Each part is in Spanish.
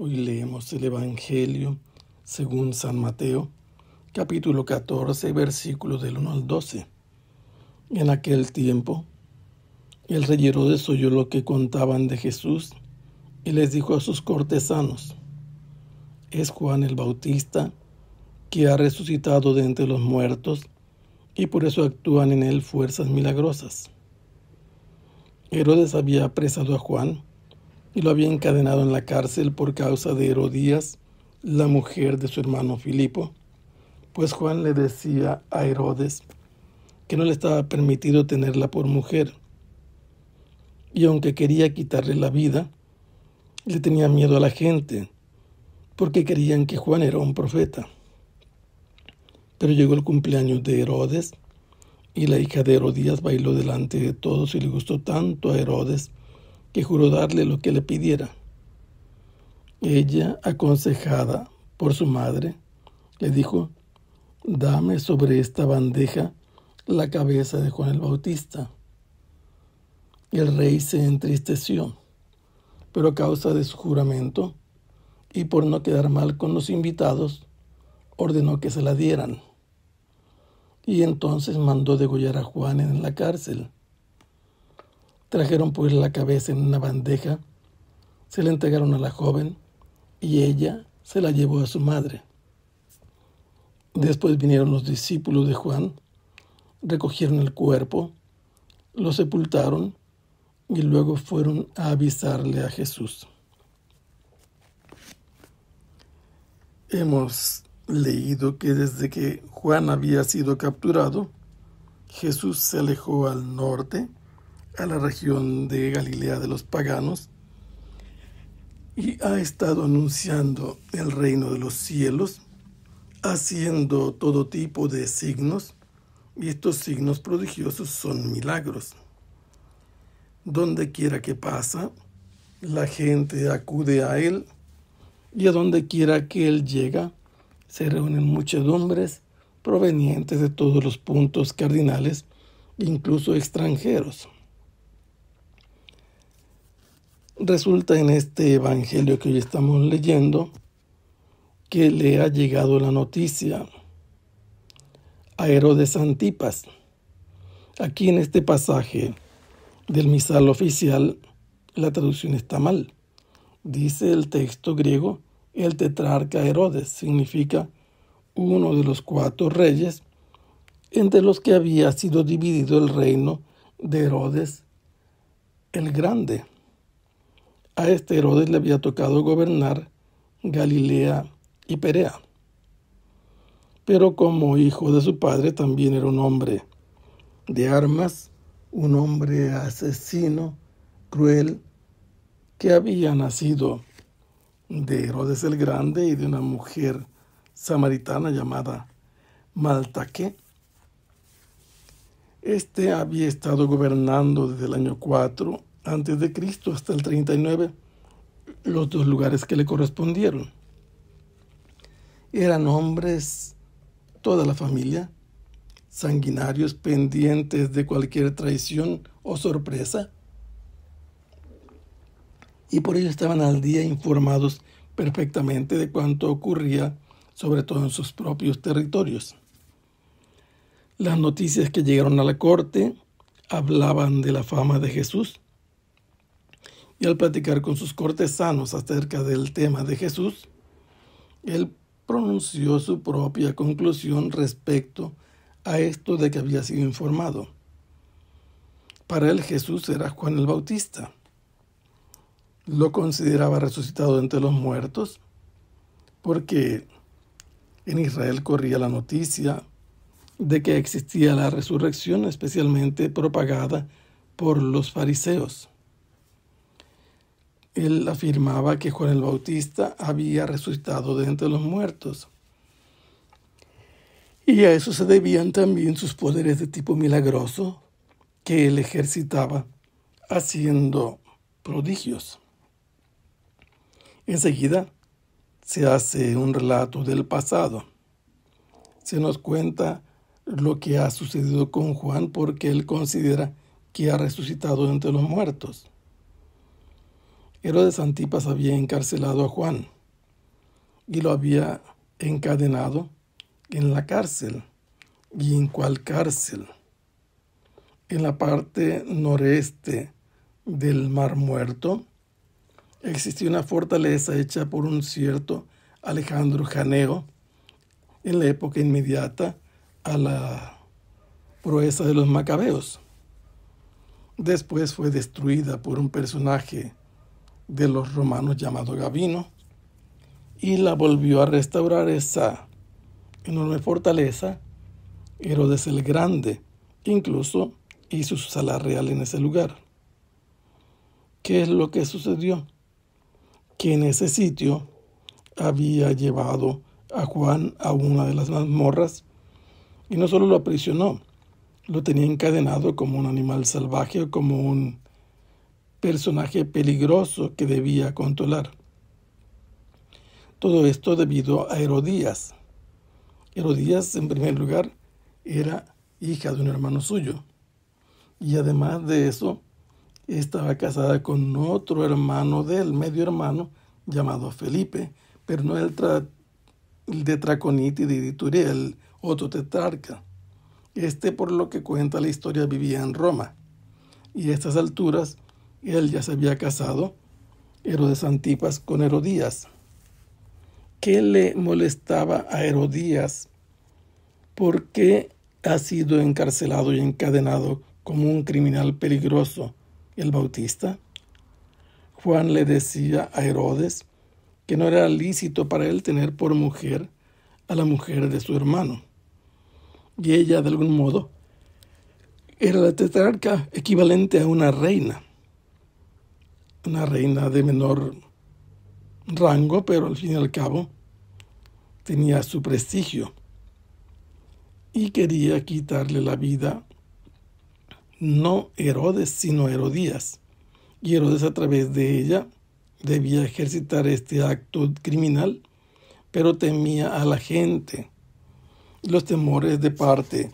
Hoy leemos el Evangelio según San Mateo, capítulo 14, versículos del 1 al 12. En aquel tiempo, el rey Herodes oyó lo que contaban de Jesús y les dijo a sus cortesanos: es Juan el Bautista, que ha resucitado de entre los muertos, y por eso actúan en él fuerzas milagrosas. Herodes había apresado a Juan y lo había encadenado en la cárcel por causa de Herodías, la mujer de su hermano Filipo, pues Juan le decía a Herodes que no le estaba permitido tenerla por mujer, y aunque quería quitarle la vida, le tenía miedo a la gente, porque creían que Juan era un profeta. Pero llegó el cumpleaños de Herodes, y la hija de Herodías bailó delante de todos y le gustó tanto a Herodes que juró darle lo que le pidiera. Ella, aconsejada por su madre, le dijo: dame sobre esta bandeja la cabeza de Juan el Bautista. El rey se entristeció, pero a causa de su juramento y por no quedar mal con los invitados, ordenó que se la dieran. Y entonces mandó degollar a Juan en la cárcel. Trajeron pues la cabeza en una bandeja, se la entregaron a la joven y ella se la llevó a su madre. Después vinieron los discípulos de Juan, recogieron el cuerpo, lo sepultaron y luego fueron a avisarle a Jesús. Hemos leído que desde que Juan había sido capturado, Jesús se alejó al norte, a la región de Galilea de los paganos, y ha estado anunciando el reino de los cielos, haciendo todo tipo de signos, y estos signos prodigiosos son milagros. Donde quiera que pasa, la gente acude a él, y a donde quiera que él llega, se reúnen muchedumbres provenientes de todos los puntos cardinales, incluso extranjeros. Resulta en este evangelio que hoy estamos leyendo que le ha llegado la noticia a Herodes Antipas. Aquí en este pasaje del misal oficial, la traducción está mal. Dice el texto griego: el tetrarca Herodes, significa uno de los 4 reyes entre los que había sido dividido el reino de Herodes el Grande. A este Herodes le había tocado gobernar Galilea y Perea. Pero como hijo de su padre también era un hombre de armas, un hombre asesino, cruel, que había nacido de Herodes el Grande y de una mujer samaritana llamada Maltaque. Este había estado gobernando desde el año 4 antes de Cristo hasta el 39, los 2 lugares que le correspondieron. Eran hombres, toda la familia, sanguinarios, pendientes de cualquier traición o sorpresa, y por ello estaban al día, informados perfectamente de cuanto ocurría, sobre todo en sus propios territorios. Las noticias que llegaron a la corte hablaban de la fama de Jesús, y al platicar con sus cortesanos acerca del tema de Jesús, él pronunció su propia conclusión respecto a esto de que había sido informado. Para él Jesús era Juan el Bautista. Lo consideraba resucitado entre los muertos, porque en Israel corría la noticia de que existía la resurrección, especialmente propagada por los fariseos. Él afirmaba que Juan el Bautista había resucitado de entre los muertos, y a eso se debían también sus poderes de tipo milagroso que él ejercitaba haciendo prodigios. Enseguida se hace un relato del pasado. Se nos cuenta lo que ha sucedido con Juan, porque él considera que ha resucitado entre los muertos. Herodes Antipas había encarcelado a Juan y lo había encadenado en la cárcel. ¿Y en cuál cárcel? En la parte noreste del Mar Muerto existía una fortaleza hecha por un cierto Alejandro Janeo en la época inmediata a la proeza de los macabeos. Después fue destruida por un personaje de los romanos llamado Gabino y la volvió a restaurar esa enorme fortaleza Herodes el Grande. Incluso hizo su sala real en ese lugar. ¿Qué es lo que sucedió? Que en ese sitio había llevado a Juan a una de las mazmorras y no solo lo aprisionó, lo tenía encadenado como un animal salvaje o como un personaje peligroso que debía controlar. Todo esto debido a Herodías. Herodías, en primer lugar, era hija de un hermano suyo. Y además de eso, estaba casada con otro hermano del medio hermano, llamado Felipe, pero no el de Traconite y de Iturea, el otro tetrarca. Por lo que cuenta la historia, vivía en Roma. Y a estas alturas, él ya se había casado, Herodes Antipas, con Herodías. ¿Qué le molestaba a Herodías? ¿Por qué ha sido encarcelado y encadenado como un criminal peligroso el Bautista? Juan le decía a Herodes que no era lícito para él tener por mujer a la mujer de su hermano. Y ella, de algún modo, era la tetrarca equivalente a una reina de menor rango, pero al fin y al cabo tenía su prestigio. Y quería quitarle la vida no Herodes, sino Herodías. Y Herodes, a través de ella, debía ejercitar este acto criminal, pero temía a la gente. Los temores de parte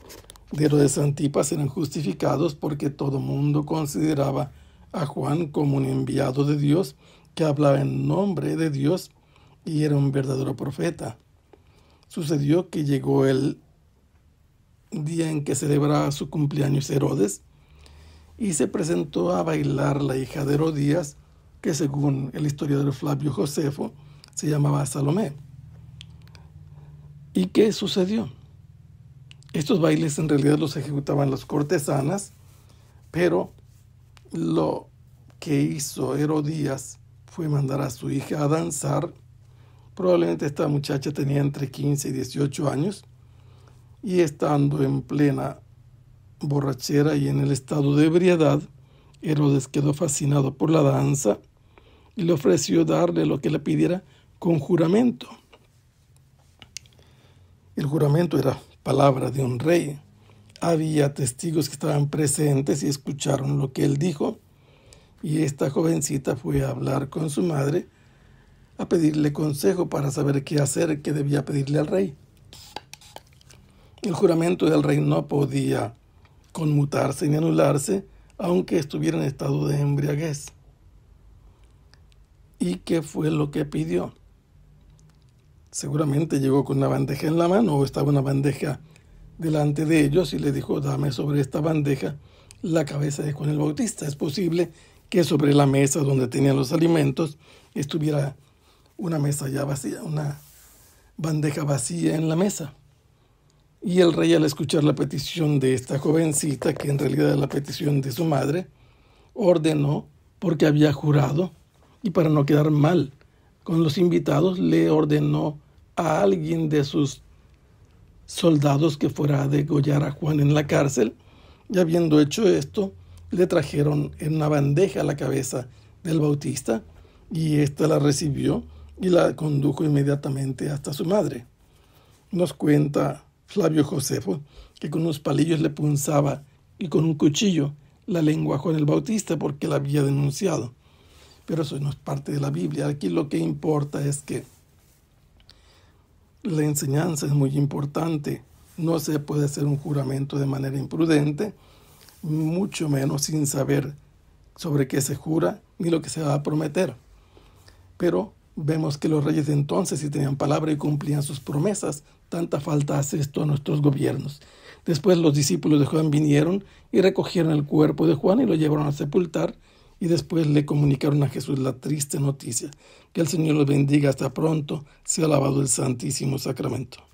de Herodes Antipas eran justificados porque todo mundo consideraba a Juan como un enviado de Dios que hablaba en nombre de Dios y era un verdadero profeta. Sucedió que llegó el día en que celebraba su cumpleaños Herodes y se presentó a bailar la hija de Herodías, que según el historiador Flavio Josefo se llamaba Salomé. ¿Y qué sucedió? Estos bailes en realidad los ejecutaban las cortesanas, pero lo que hizo Herodías fue mandar a su hija a danzar. Probablemente esta muchacha tenía entre 15 y 18 años, y estando en plena borrachera y en el estado de ebriedad, Herodes quedó fascinado por la danza y le ofreció darle lo que le pidiera con juramento. El juramento era palabra de un rey. Había testigos que estaban presentes y escucharon lo que él dijo, y esta jovencita fue a hablar con su madre, a pedirle consejo para saber qué hacer, qué debía pedirle al rey. El juramento del rey no podía conmutarse ni anularse, aunque estuviera en estado de embriaguez. ¿Y qué fue lo que pidió? Seguramente llegó con una bandeja en la mano, o estaba una bandeja delante de ellos, y le dijo: dame sobre esta bandeja la cabeza de Juan el Bautista. Es posible que sobre la mesa donde tenían los alimentos estuviera una mesa ya vacía, una bandeja vacía en la mesa. Y el rey, al escuchar la petición de esta jovencita, que en realidad era la petición de su madre, ordenó, porque había jurado, y para no quedar mal con los invitados, le ordenó a alguien de sus soldados que fuera a degollar a Juan en la cárcel. Y habiendo hecho esto, le trajeron en una bandeja la cabeza del Bautista, y ésta la recibió y la condujo inmediatamente hasta su madre. Nos cuenta Flavio Josefo que con unos palillos le punzaba y con un cuchillo la lengua a Juan el Bautista porque la había denunciado. Pero eso no es parte de la Biblia. Aquí lo que importa es que la enseñanza es muy importante. No se puede hacer un juramento de manera imprudente, mucho menos sin saber sobre qué se jura ni lo que se va a prometer. Pero vemos que los reyes de entonces sí tenían palabra y cumplían sus promesas. Tanta falta hace esto a nuestros gobiernos. Después los discípulos de Juan vinieron y recogieron el cuerpo de Juan y lo llevaron a sepultar, y después le comunicaron a Jesús la triste noticia. Que el Señor los bendiga hasta pronto. Sea alabado el Santísimo Sacramento.